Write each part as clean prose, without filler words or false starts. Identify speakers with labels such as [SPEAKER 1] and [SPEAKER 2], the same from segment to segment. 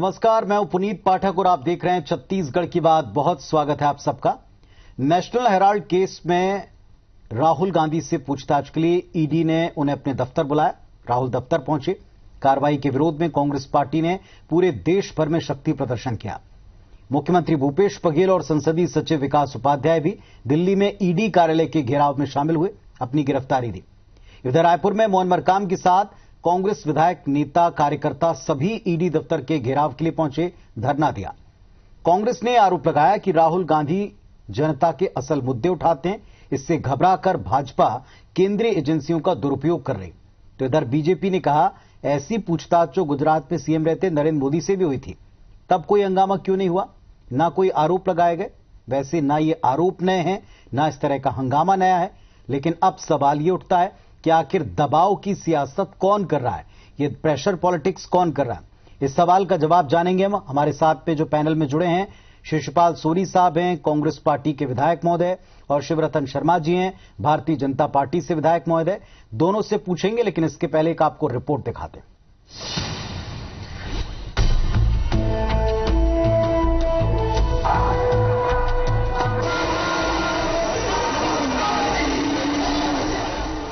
[SPEAKER 1] नमस्कार, मैं हूं पुनीत पाठक और आप देख रहे हैं छत्तीसगढ़ की बात। बहुत स्वागत है आप सबका। नेशनल हेराल्ड केस में राहुल गांधी से पूछताछ के लिए ईडी ने उन्हें अपने दफ्तर बुलाया। राहुल दफ्तर पहुंचे। कार्रवाई के विरोध में कांग्रेस पार्टी ने पूरे देश भर में शक्ति प्रदर्शन किया। मुख्यमंत्री भूपेश बघेल और संसदीय सचिव विकास उपाध्याय भी दिल्ली में ईडी कार्यालय के घेराव में शामिल हुए, अपनी गिरफ्तारी दी। इधर रायपुर में मोहन मरकाम के साथ कांग्रेस विधायक, नेता, कार्यकर्ता सभी ईडी दफ्तर के घेराव के लिए पहुंचे, धरना दिया। कांग्रेस ने आरोप लगाया कि राहुल गांधी जनता के असल मुद्दे उठाते हैं, इससे घबराकर भाजपा केंद्रीय एजेंसियों का दुरुपयोग कर रही। तो इधर बीजेपी ने कहा, ऐसी पूछताछ जो गुजरात में सीएम रहते नरेंद्र मोदी से भी हुई थी, तब कोई हंगामा क्यों नहीं हुआ, ना कोई आरोप लगाए गए। वैसे ना ये आरोप नए हैं, ना इस तरह का हंगामा नया है, लेकिन अब सवाल ये उठता है कि आखिर दबाव की सियासत कौन कर रहा है, ये प्रेशर पॉलिटिक्स कौन कर रहा है। इस सवाल का जवाब जानेंगे हम। हमारे साथ में जो पैनल में जुड़े हैं, शिशुपाल सोरी साहब हैं, कांग्रेस पार्टी के विधायक महोदय, और शिवरतन शर्मा जी हैं, भारतीय जनता पार्टी से विधायक महोदय। दोनों से पूछेंगे, लेकिन इसके पहले एक आपको रिपोर्ट दिखाते हैं।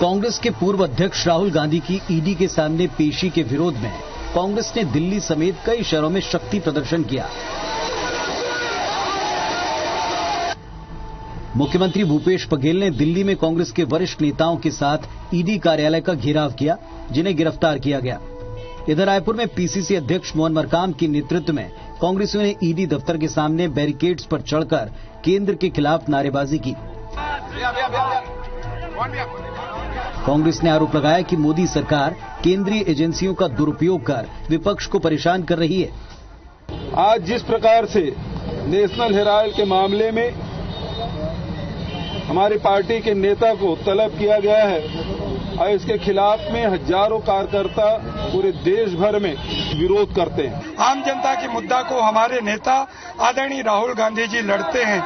[SPEAKER 1] कांग्रेस के पूर्व अध्यक्ष राहुल गांधी की ईडी के सामने पेशी के विरोध में कांग्रेस ने दिल्ली समेत कई शहरों में शक्ति प्रदर्शन किया। मुख्यमंत्री भूपेश बघेल ने दिल्ली में कांग्रेस के वरिष्ठ नेताओं के साथ ईडी कार्यालय का घेराव किया, जिन्हें गिरफ्तार किया गया। इधर रायपुर में पीसीसी अध्यक्ष मोहन मरकाम के नेतृत्व में कांग्रेसियों ने ईडी दफ्तर के सामने बैरिकेड्स पर चढ़कर केंद्र के खिलाफ नारेबाजी की। कांग्रेस ने आरोप लगाया कि मोदी सरकार केंद्रीय एजेंसियों का दुरुपयोग कर विपक्ष को परेशान कर रही है।
[SPEAKER 2] आज जिस प्रकार से नेशनल हेराल्ड के मामले में हमारी पार्टी के नेता को तलब किया गया है और इसके खिलाफ में हजारों कार्यकर्ता पूरे देश भर में विरोध करते हैं।
[SPEAKER 3] आम जनता के मुद्दा को हमारे नेता आदरणीय राहुल गांधी जी लड़ते हैं,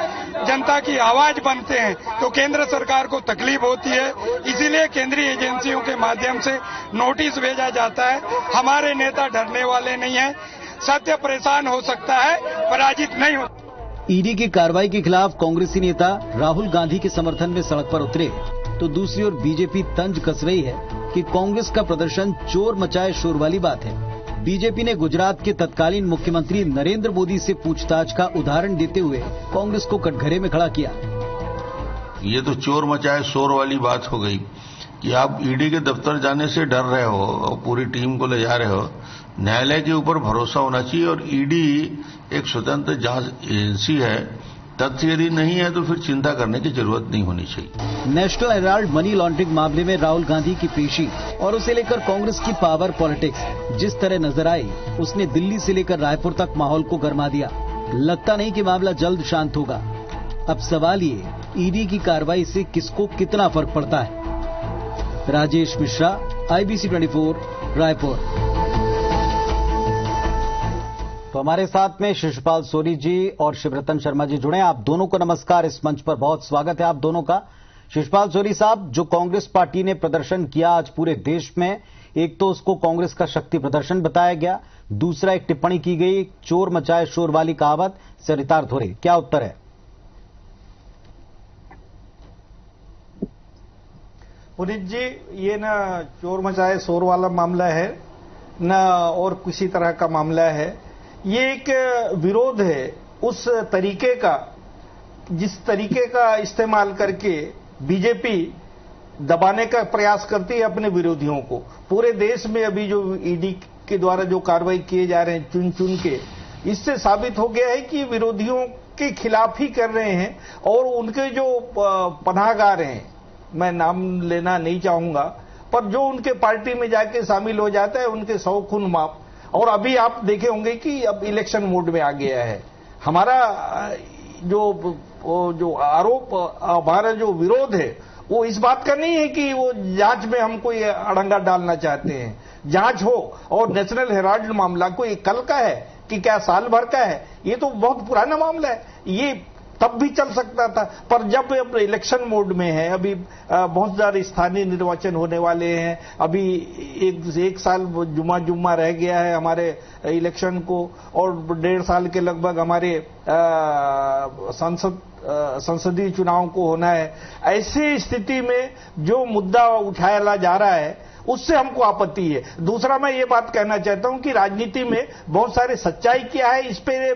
[SPEAKER 3] जनता की आवाज बनते हैं, तो केंद्र सरकार को तकलीफ होती है। इसीलिए केंद्रीय एजेंसियों के माध्यम से नोटिस भेजा जाता है। हमारे नेता डरने वाले नहीं हैं। सत्य परेशान हो सकता है, पराजित नहीं हो।
[SPEAKER 1] ईडी की कार्रवाई के खिलाफ कांग्रेसी नेता राहुल गांधी के समर्थन में सड़क पर उतरे, तो दूसरी ओर बीजेपी तंज कस रही है कि कांग्रेस का प्रदर्शन चोर मचाए शोर वाली बात है। बीजेपी ने गुजरात के तत्कालीन मुख्यमंत्री नरेंद्र मोदी से पूछताछ का उदाहरण देते हुए कांग्रेस को कटघरे में खड़ा किया।
[SPEAKER 4] ये तो चोर मचाए शोर वाली बात हो गई कि आप ईडी के दफ्तर जाने से डर रहे हो और पूरी टीम को ले जा रहे हो। न्यायालय के ऊपर भरोसा होना चाहिए और ईडी एक स्वतंत्र जांच एजेंसी है। तथ्य यदि नहीं है तो फिर चिंता करने की जरूरत नहीं होनी चाहिए।
[SPEAKER 1] नेशनल हेराल्ड मनी लॉन्ड्रिंग मामले में राहुल गांधी की पेशी और उसे लेकर कांग्रेस की पावर पॉलिटिक्स जिस तरह नजर आई, उसने दिल्ली से लेकर रायपुर तक माहौल को गरमा दिया। लगता नहीं कि मामला जल्द शांत होगा। अब सवाल ये, ईडी की कार्रवाई से किसको कितना फर्क पड़ता है। राजेश मिश्रा, IBC 24, रायपुर। तो हमारे साथ में शिशुपाल सोरी जी और शिवरतन शर्मा जी जुड़े हैं। आप दोनों को नमस्कार। इस मंच पर बहुत स्वागत है आप दोनों का। शिशुपाल सोरी साहब, जो कांग्रेस पार्टी ने प्रदर्शन किया आज पूरे देश में, एक तो उसको कांग्रेस का शक्ति प्रदर्शन बताया गया, दूसरा एक टिप्पणी की गई, चोर मचाए शोर वाली कहावत से चरितार्थ हो रही, क्या उत्तर है?
[SPEAKER 5] पुनीत जी, ये ना चोर मचाए शोर वाला मामला है, ना और किसी तरह का मामला है। ये एक विरोध है उस तरीके का जिस तरीके का इस्तेमाल करके बीजेपी दबाने का प्रयास करती है अपने विरोधियों को। पूरे देश में अभी जो ईडी के द्वारा जो कार्रवाई किए जा रहे हैं चुन चुन के, इससे साबित हो गया है कि विरोधियों के खिलाफ ही कर रहे हैं। और उनके जो पनाहगार हैं, मैं नाम लेना नहीं चाहूंगा, पर जो उनके पार्टी में जाके शामिल हो जाता है, उनके 100 खून माफ। और अभी आप देखे होंगे कि अब इलेक्शन मोड में आ गया है। हमारा जो आरोप, हमारा जो विरोध है, वो इस बात का नहीं है कि वो जांच में हम कोई अड़ंगा डालना चाहते हैं। जांच हो, और नेशनल हेराल्ड मामला कोई कल का है कि क्या साल भर का है, ये तो बहुत पुराना मामला है। ये तब भी चल सकता था। पर जब अब इलेक्शन मोड में है, अभी बहुत सारे स्थानीय निर्वाचन होने वाले हैं, अभी एक साल जुम्मा रह गया है हमारे इलेक्शन को, और 1.5 साल के लगभग हमारे संसदीय चुनाव को होना है। ऐसी स्थिति में जो मुद्दा उठाया जा रहा है उससे हमको आपत्ति है। दूसरा मैं ये बात कहना चाहता हूं कि राजनीति में बहुत सारे सच्चाई क्या है इस पे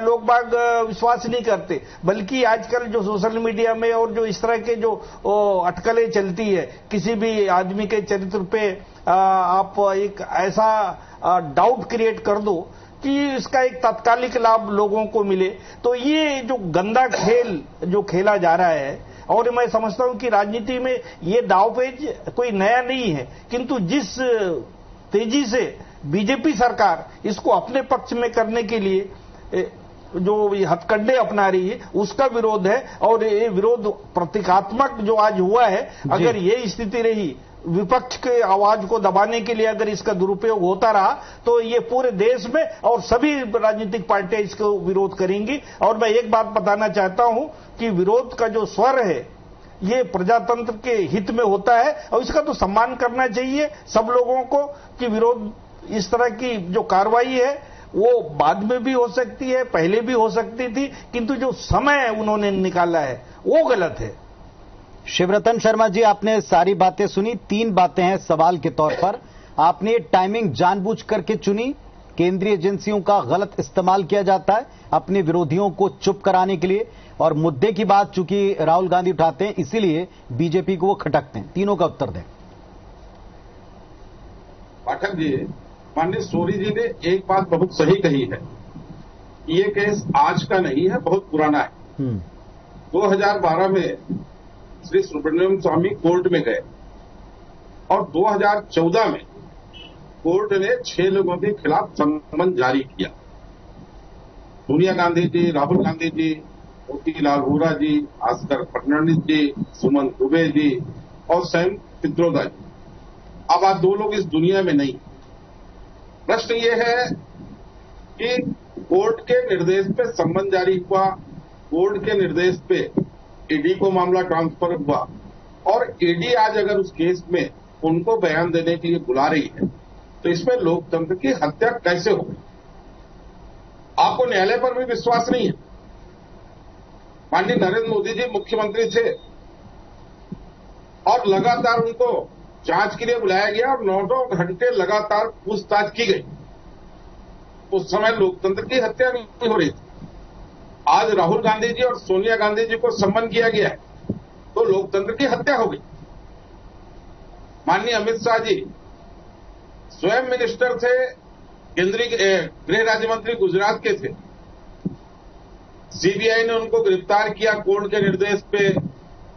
[SPEAKER 5] लोग बाग विश्वास नहीं करते, बल्कि आजकल जो सोशल मीडिया में और जो इस तरह के जो अटकलें चलती है, किसी भी आदमी के चरित्र पे आप एक ऐसा डाउट क्रिएट कर दो कि इसका एक तात्कालिक लाभ लोगों को मिले, तो ये जो गंदा खेल जो खेला जा रहा है, और मैं समझता हूं कि राजनीति में ये दावपेच कोई नया नहीं है, किंतु जिस तेजी से बीजेपी सरकार इसको अपने पक्ष में करने के लिए जो ये हथकंडे अपना रही है उसका विरोध है। और ये विरोध प्रतीकात्मक जो आज हुआ है, अगर ये स्थिति रही विपक्ष के आवाज को दबाने के लिए, अगर इसका दुरुपयोग होता रहा तो ये पूरे देश में और सभी राजनीतिक पार्टियां इसको विरोध करेंगी। और मैं एक बात बताना चाहता हूं कि विरोध का जो स्वर है ये प्रजातंत्र के हित में होता है, और इसका तो सम्मान करना चाहिए सब लोगों को कि विरोध इस तरह की जो कार्रवाई है वो बाद में भी हो सकती है, पहले भी हो सकती थी, किंतु जो समय उन्होंने निकाला है वो गलत है।
[SPEAKER 1] शिवरतन शर्मा जी, आपने सारी बातें सुनी। 3 बातें हैं सवाल के तौर पर। आपने टाइमिंग जानबूझ करके चुनी, केंद्रीय एजेंसियों का गलत इस्तेमाल किया जाता है अपने विरोधियों को चुप कराने के लिए, और मुद्दे की बात चूंकि राहुल गांधी उठाते हैं इसीलिए बीजेपी को वो खटकते हैं। तीनों का उत्तर दें।
[SPEAKER 6] पाठक जी, माननीय सोरी जी ने एक बात बहुत सही कही है, ये केस आज का नहीं है, बहुत पुराना है। 2012 में श्री सुब्रमण्यम स्वामी कोर्ट में गए और 2014 में कोर्ट ने 6 लोगों के खिलाफ समन जारी किया। सोनिया गांधी जी, राहुल गांधी जी, मोतीलाल वोरा जी, भास्कर फडणवीस जी, सुमन दुबे जी और सैम पित्रोदा जी। अब आज 2 लोग इस दुनिया में नहीं। प्रश्न ये है कि कोर्ट के निर्देश पे समन जारी हुआ, कोर्ट के निर्देश पे ईडी को मामला ट्रांसफर हुआ, और ईडी आज अगर उस केस में उनको बयान देने के लिए बुला रही है तो इसमें लोकतंत्र की हत्या कैसे हो गई? आपको न्यायालय पर भी विश्वास नहीं है। माननीय नरेंद्र मोदी जी मुख्यमंत्री थे और लगातार उनको जांच के लिए बुलाया गया और 9 घंटे लगातार पूछताछ की गई। उस समय लोकतंत्र की हत्या नहीं हो रही थी। आज राहुल गांधी जी और सोनिया गांधी जी को सम्मन किया गया है तो लोकतंत्र की हत्या हो गई। माननीय अमित शाह जी स्वयं मिनिस्टर थे, केंद्रीय गृह राज्य मंत्री गुजरात के थे। सीबीआई ने उनको गिरफ्तार किया कोर्ट के निर्देश पे,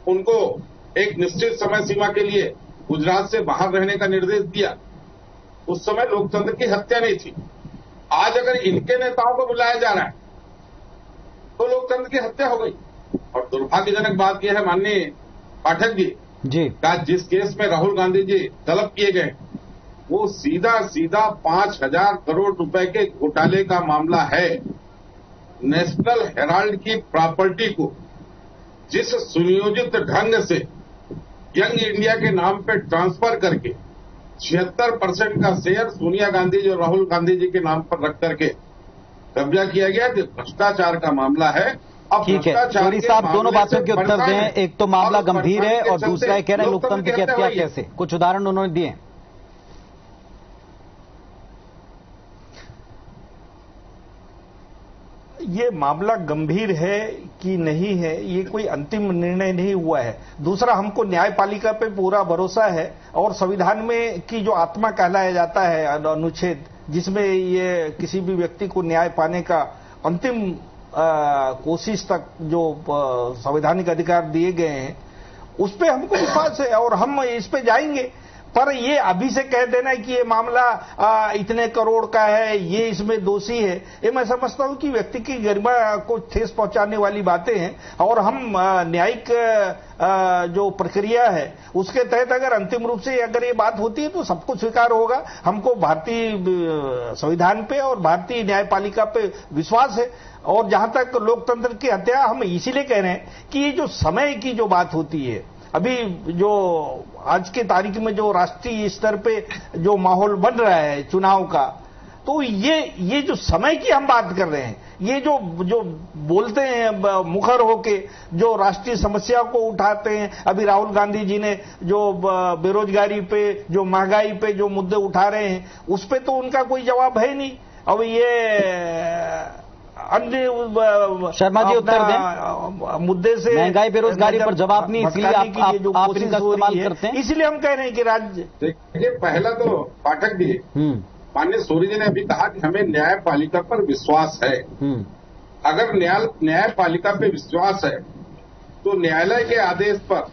[SPEAKER 6] उनको एक निश्चित समय सीमा के लिए गुजरात से बाहर रहने का निर्देश दिया। उस समय लोकतंत्र की हत्या नहीं थी। आज अगर इनके नेताओं को बुलाया जा रहा है तो लोकतंत्र की हत्या हो गई। और दुर्भाग्यजनक बात यह है माननीय पाठक जी का जिस केस में राहुल गांधी जी तलब किए गए वो सीधा 5,000 करोड़ रुपए के घोटाले का मामला है। नेशनल हेराल्ड की प्रॉपर्टी को जिस सुनियोजित ढंग से यंग इंडिया के नाम पे ट्रांसफर करके 76% का शेयर सोनिया गांधी जी और राहुल गांधी जी के नाम पर रख करके कब्जा किया गया, भ्रष्टाचार का मामला है। अब
[SPEAKER 1] ठीक है, सोरी साहब दोनों बातों के उत्तर दें। एक तो मामला गंभीर है और दूसरा है कह रहे हैं लोकतंत्र की हत्या कैसे, कुछ उदाहरण उन्होंने दिए।
[SPEAKER 5] ये मामला गंभीर है कि नहीं है ये कोई अंतिम निर्णय नहीं हुआ है। दूसरा, हमको न्यायपालिका पे पूरा भरोसा है और संविधान में की जो आत्मा कहलाया जाता है अनुच्छेद, जिसमें ये किसी भी व्यक्ति को न्याय पाने का अंतिम कोशिश तक जो संवैधानिक अधिकार दिए गए हैं, उस पे हमको विश्वास है और हम इस पे जाएंगे। पर ये अभी से कह देना कि ये मामला इतने करोड़ का है, ये इसमें दोषी है, ये मैं समझता हूं कि व्यक्ति की गरिमा को ठेस पहुंचाने वाली बातें हैं। और हम न्यायिक जो प्रक्रिया है उसके तहत अगर अंतिम रूप से अगर ये बात होती है तो सबको स्वीकार होगा। हमको भारतीय संविधान पे और भारतीय न्यायपालिका पे विश्वास है। और जहां तक लोकतंत्र की हत्या, हम इसीलिए कह रहे हैं कि ये जो समय की जो बात होती है, अभी जो आज के तारीख में जो राष्ट्रीय स्तर पे जो माहौल बन रहा है चुनाव का, तो ये जो समय की हम बात कर रहे हैं, ये जो बोलते हैं मुखर होके, जो राष्ट्रीय समस्या को उठाते हैं। अभी राहुल गांधी जी ने जो बेरोजगारी पे, जो महंगाई पे जो मुद्दे उठा रहे हैं, उस पे तो उनका कोई जवाब है नहीं। अब ये अन्य
[SPEAKER 1] शर्मा जी उत्तर दें।
[SPEAKER 5] मुद्दे से
[SPEAKER 1] महंगाई बेरोजगारी पर जवाब नहीं, इसलिए आप इनका इस्तेमाल करते हैं।
[SPEAKER 5] इसलिए हम कह रहे हैं कि राज्य,
[SPEAKER 6] देखिए पहला तो पाठक जी, माननीय सूर्य जी ने अभी कहा कि हमें न्यायपालिका पर विश्वास है। अगर न्यायपालिका पे विश्वास है तो न्यायालय के आदेश पर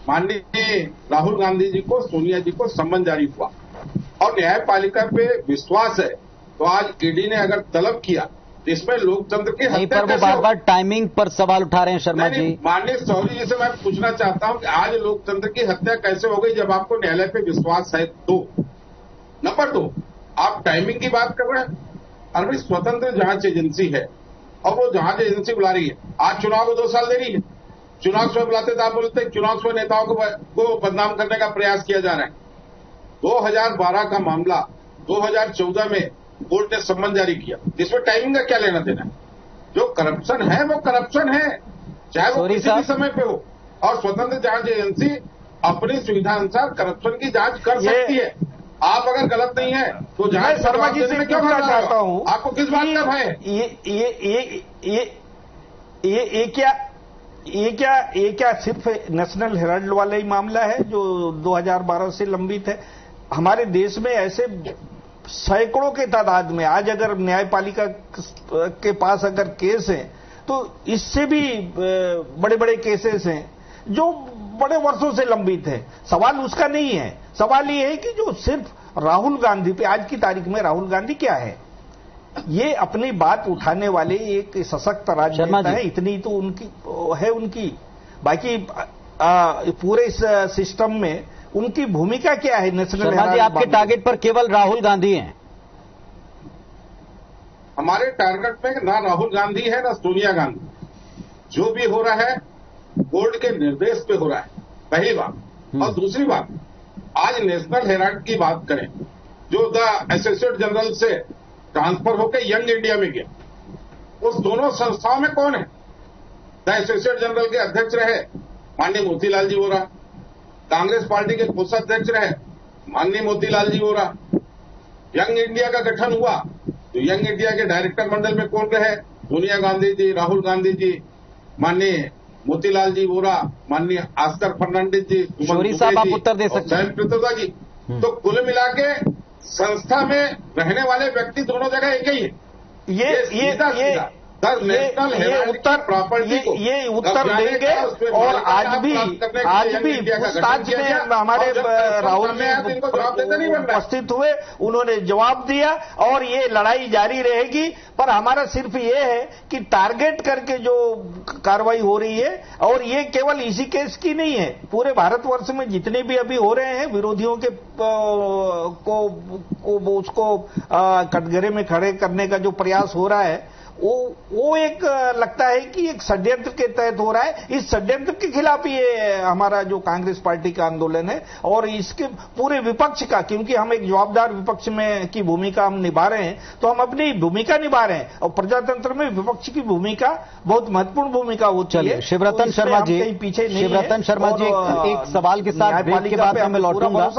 [SPEAKER 6] माननीय राहुल गांधी जी को, सोनिया जी को सम्मन जारी हुआ और न्यायपालिका पे विश्वास है तो आज ईडी ने अगर तलब किया, इसमें लोकतंत्र की हत्या
[SPEAKER 1] पर वो बार-बार टाइमिंग पर सवाल उठा रहे हैं शर्मा जी।
[SPEAKER 6] माननीय सौरी जी से मैं पूछना चाहता हूं कि आज लोकतंत्र की हत्या कैसे हो गई जब आपको न्यायालय पे विश्वास है तो? नंबर 2, आप टाइमिंग की बात कर रहे हैं। अरे स्वतंत्र जांच एजेंसी है और वो जांच एजेंसी बुला रही है। आज चुनाव को 2 साल दे रही है। चुनाव समय बुलाते तो आप बोलते चुनाव समय नेताओं को बदनाम करने का प्रयास किया जा रहा है। 2012 का मामला 2014 में कोर्ट ने सम्मन जारी किया, इसमें टाइमिंग का क्या लेना देना है? जो करप्शन है वो करप्शन है, चाहे वो किसी भी समय पे हो। और स्वतंत्र जांच एजेंसी अपनी सुविधा अनुसार करप्शन की जांच कर सकती है। आप अगर गलत नहीं है तो जांच
[SPEAKER 5] शर्मा जी से क्यों कहना चाहता हूं,
[SPEAKER 6] आपको किस बात का भय?
[SPEAKER 5] ये क्या सिर्फ नेशनल हेराल्ड वाला ही मामला है जो 2012 से लंबित है? हमारे देश में ऐसे सैकड़ों के तादाद में आज अगर न्यायपालिका के पास अगर केस हैं तो इससे भी बड़े बड़े केसेस हैं जो बड़े वर्षों से लंबित है। सवाल उसका नहीं है, सवाल ये है कि जो सिर्फ राहुल गांधी पे, आज की तारीख में राहुल गांधी क्या है, ये अपनी बात उठाने वाले एक सशक्त राजनेता है, इतनी तो उनकी है उनकी। बाकी पूरे इस सिस्टम में उनकी भूमिका क्या है? नेशनल
[SPEAKER 1] शर्मा जी, आपके टारगेट पर केवल राहुल गांधी हैं?
[SPEAKER 6] हमारे टारगेट में ना राहुल गांधी है ना सोनिया गांधी। जो भी हो रहा है कोर्ट के निर्देश पे हो रहा है, पहली बात। और दूसरी बात, आज नेशनल हेराल्ड की बात करें जो द एसोसिएट जनरल से ट्रांसफर होकर यंग इंडिया में गया, उस दोनों संस्थाओं में कौन है? द एसोसिएट जनरल के अध्यक्ष रहे माननीय मोतीलाल जी वोरा, कांग्रेस पार्टी के कोषाध्यक्ष रहे माननीय मोतीलाल जी वोरा। यंग इंडिया का गठन हुआ तो यंग इंडिया के डायरेक्टर मंडल में कौन रहे? सोनिया गांधी जी, राहुल गांधी जी, माननीय मोतीलाल जी वोरा, माननीय आस्कर फर्नांडिस जी,
[SPEAKER 1] शौरी साहब आप उत्तर दे सकते हैं।
[SPEAKER 6] प्रतोदा जी। तो कुल मिला के संस्था में रहने वाले व्यक्ति दोनों जगह एक ही है।
[SPEAKER 5] ये उत्तर देंगे और आज भी पूछताछ में हमारे राहुल जी उपस्थित हुए, उन्होंने जवाब दिया और ये लड़ाई जारी रहेगी। पर हमारा सिर्फ ये है कि टारगेट करके जो कार्रवाई हो रही है, और ये केवल इसी केस की नहीं है, पूरे भारतवर्ष में जितने भी अभी हो रहे हैं विरोधियों के को उसको कटघरे में खड़े करने का जो प्रयास हो रहा है, वो एक लगता है कि एक षड्यंत्र के तहत हो रहा है। इस षड्यंत्र के खिलाफ ये हमारा जो कांग्रेस पार्टी का आंदोलन है और इसके पूरे विपक्ष का, क्योंकि हम एक जवाबदार विपक्ष में की भूमिका हम निभा रहे हैं, तो हम अपनी भूमिका निभा रहे हैं और प्रजातंत्र में विपक्ष की भूमिका बहुत महत्वपूर्ण भूमिका होती है।
[SPEAKER 1] शिवरतन शर्मा जी, शिवरतन शर्मा जी, एक सवाल के साथ ब्रेक के बाद मैं लौटूंगा।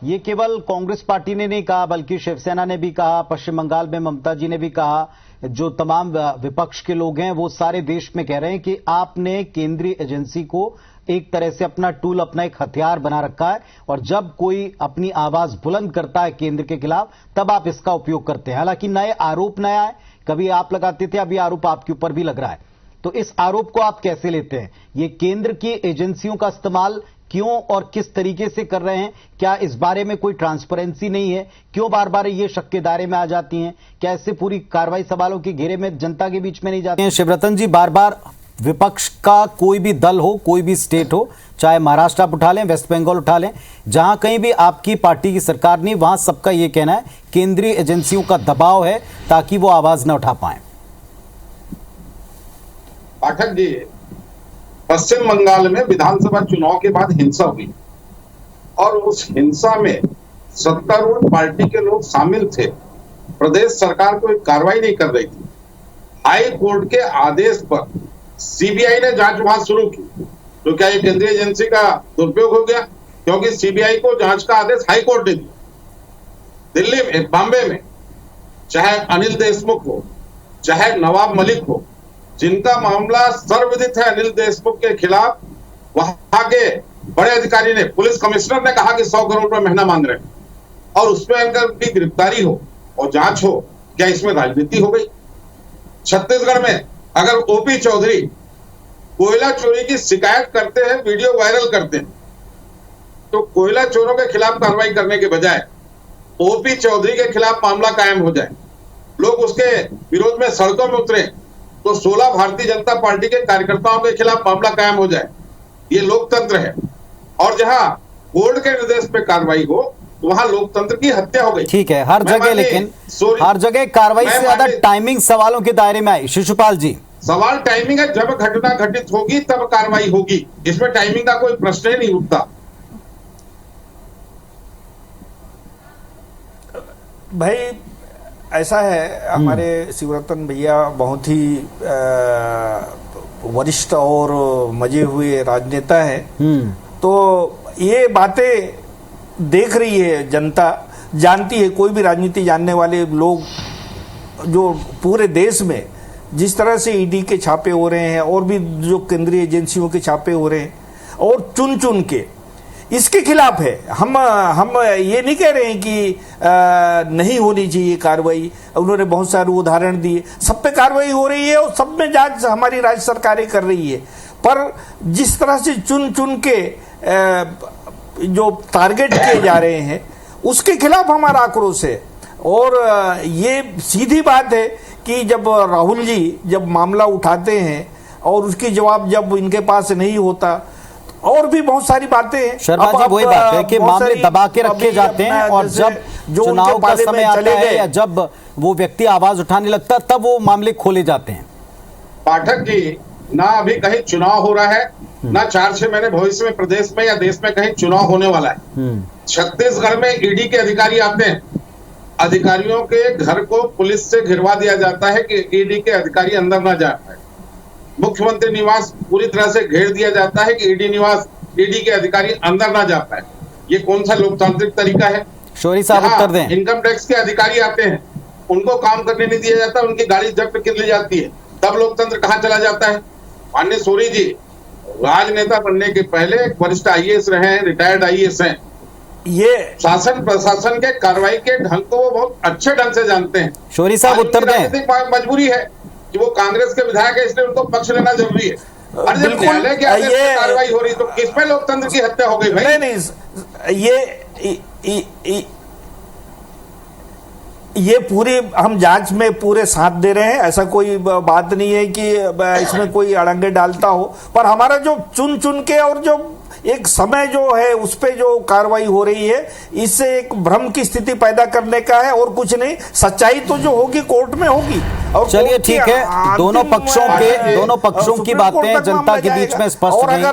[SPEAKER 1] ये केवल कांग्रेस पार्टी ने नहीं कहा बल्कि शिवसेना ने भी कहा, पश्चिम बंगाल में ममता जी ने भी कहा, जो तमाम विपक्ष के लोग हैं वो सारे देश में कह रहे हैं कि आपने केंद्रीय एजेंसी को एक तरह से अपना टूल, अपना एक हथियार बना रखा है और जब कोई अपनी आवाज बुलंद करता है केंद्र के खिलाफ तब आप इसका उपयोग करते हैं। हालांकि नए आरोप नया है, कभी आप लगाते थे, अभी आरोप आपके ऊपर भी लग रहा है, तो इस आरोप को आप कैसे लेते हैं? ये केंद्र की एजेंसियों का इस्तेमाल क्यों और किस तरीके से कर रहे हैं? क्या इस बारे में कोई ट्रांसपेरेंसी नहीं है? क्यों बार बार ये शक के दायरे में आ जाती हैं? क्या इससे पूरी कार्रवाई सवालों के घेरे में जनता के बीच में नहीं जाती है? शिवरतन जी, बार बार विपक्ष का कोई भी दल हो, कोई भी स्टेट हो, चाहे महाराष्ट्र आप उठा लें, वेस्ट बंगाल उठा लें, जहां कहीं भी आपकी पार्टी की सरकार नहीं, वहां सबका यह कहना है केंद्रीय एजेंसियों का दबाव है ताकि वो आवाज न उठा पाए।
[SPEAKER 6] पाठक जी, पश्चिम बंगाल में विधानसभा चुनाव के बाद हिंसा हुई और उस हिंसा में सत्तारूढ़ पार्टी के लोग शामिल थे। प्रदेश सरकार कोई कार्रवाई नहीं कर रही थी। हाई कोर्ट के आदेश पर सीबीआई ने जांच वहां शुरू की। तो क्या ये केंद्रीय एजेंसी का दुरुपयोग हो गया? क्योंकि सीबीआई को जांच का आदेश हाई कोर्ट ने दिया। दिल्ली में, बॉम्बे में, चाहे अनिल देशमुख हो, चाहे नवाब मलिक हो, जिनका मामला सर्वविदित है अनिल देशमुख के खिलाफ, वहां के बड़े अधिकारी ने, पुलिस कमिश्नर ने कहा कि 100 करोड़ रुपए महीना मांग रहे हैं और उसमें अगर भी गिरफ्तारी हो और जांच हो, क्या इसमें राजनीति हो गई? छत्तीसगढ़ में अगर ओपी चौधरी कोयला चोरी की शिकायत करते हैं, वीडियो वायरल करते हैं, तो कोयला चोरों के खिलाफ कार्रवाई करने के बजाय ओपी चौधरी के खिलाफ मामला कायम हो जाए, लोग उसके विरोध में सड़कों में उतरे तो 16 भारतीय जनता पार्टी के कार्यकर्ताओं के खिलाफ मामला कायम हो जाए। ये लोकतंत्र है। और जहां कोर्ट के निर्देश पे कार्रवाई हो तो वहां लोकतंत्र की हत्या हो गई।
[SPEAKER 1] ठीक है, हर जगह, लेकिन हर जगह कार्रवाई से ज्यादा टाइमिंग सवालों के दायरे में आई। शिशुपाल जी,
[SPEAKER 6] सवाल टाइमिंग है। जब घटना घटित होगी तब कार्रवाई होगी, इसमें टाइमिंग का कोई प्रश्न ही नहीं उठता।
[SPEAKER 5] भाई ऐसा है, हमारे शिवरतन भैया बहुत ही वरिष्ठ और मजे हुए राजनेता है। तो ये बातें देख रही है जनता, जानती है। कोई भी राजनीति जानने वाले लोग जो पूरे देश में जिस तरह से ईडी के छापे हो रहे हैं और भी जो केंद्रीय एजेंसियों के छापे हो रहे हैं और चुन चुन के इसके खिलाफ है। हम ये नहीं कह रहे हैं कि नहीं होनी चाहिए कार्रवाई। उन्होंने बहुत सारे उदाहरण दिए, सब पे कार्रवाई हो रही है और सब में जांच हमारी राज्य सरकारें कर रही है। पर जिस तरह से चुन चुन के जो टारगेट किए जा रहे हैं उसके खिलाफ हमारा आक्रोश है। और ये सीधी बात है कि जब राहुल जी जब मामला उठाते हैं और उसकी जवाब जब इनके पास नहीं होता, और भी बहुत सारी बातें हैं।
[SPEAKER 1] शर्मा जी, वही बात है कि मामले दबा के रखे जाते हैं और जब चुनाव का समय आता है या जब वो व्यक्ति आवाज उठाने लगता तब वो मामले खोले जाते हैं।
[SPEAKER 6] पाठक जी, ना अभी कहीं चुनाव हो रहा है, ना 4-6 महीने भविष्य में प्रदेश में या देश में कहीं चुनाव होने वाला है। छत्तीसगढ़ में ईडी के अधिकारी आते हैं, अधिकारियों के घर को पुलिस से घिरवा दिया जाता है कि ईडी के अधिकारी अंदर ना जा पाए। मुख्यमंत्री निवास पूरी तरह से घेर दिया जाता है कि ईडी निवास, ईडी के अधिकारी अंदर ना जा पाए। ये कौन सा लोकतांत्रिक तरीका है?
[SPEAKER 1] शौरी साहब उत्तर दें।
[SPEAKER 6] इनकम टैक्स के अधिकारी आते हैं, उनको काम करने नहीं दिया जाता, उनकी गाड़ी जब्त कर ली जाती है, तब लोकतंत्र कहां चला जाता है? माननीय शौरी जी राजनेता बनने के पहले एक वरिष्ठ आईएएस रहे हैं, रिटायर्ड आईएएस हैं। ये शासन प्रशासन के कार्रवाई के ढंग को वो बहुत अच्छे ढंग से जानते हैं।
[SPEAKER 1] शौरी साहब उत्तर दें।
[SPEAKER 6] मजबूरी है कि वो कांग्रेस के विधायक है, इसलिए उनको पक्ष लेना जरूरी है। और जब न्यायालय के आदेश पे कार्रवाई हो रही तो किसमें लोकतंत्र की हत्या हो गई भाई?
[SPEAKER 5] नहीं, ये पूरी हम जांच में पूरे साथ दे रहे हैं। ऐसा कोई बात नहीं है कि इसमें कोई अड़ंगे डालता हो, पर हमारा जो चुन चुन के और जो एक समय जो है उस पे जो कार्रवाई हो रही है, इससे एक भ्रम की स्थिति पैदा करने का है और कुछ नहीं। सच्चाई तो जो होगी कोर्ट में होगी। और
[SPEAKER 1] चलिए ठीक है, दोनों पक्षों की बातें जनता के बीच में स्पष्ट हैं।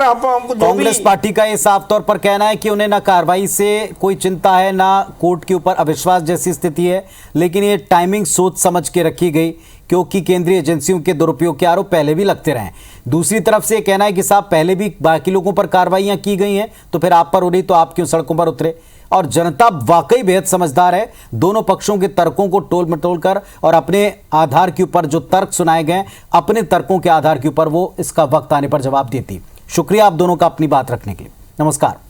[SPEAKER 1] कांग्रेस पार्टी का ये साफ तौर पर कहना है कि उन्हें ना कार्रवाई से कोई चिंता है, ना कोर्ट के ऊपर अविश्वास जैसी स्थिति है, लेकिन ये टाइमिंग सोच समझ के रखी गई क्योंकि केंद्रीय एजेंसियों के दुरुपयोग के आरोप पहले भी लगते रहे। दूसरी तरफ से कहना है कि साहब पहले भी बाकी लोगों पर कार्रवाइयां की गई हैं, तो फिर आप पर हो रही तो आप क्यों सड़कों पर उतरे? और जनता वाकई बेहद समझदार है। दोनों पक्षों के तर्कों को टोल मटोल कर और अपने आधार के ऊपर जो तर्क सुनाए गए, अपने तर्कों के आधार के ऊपर वो इसका वक्त आने पर जवाब देती। शुक्रिया आप दोनों का अपनी बात रखने के लिए। नमस्कार।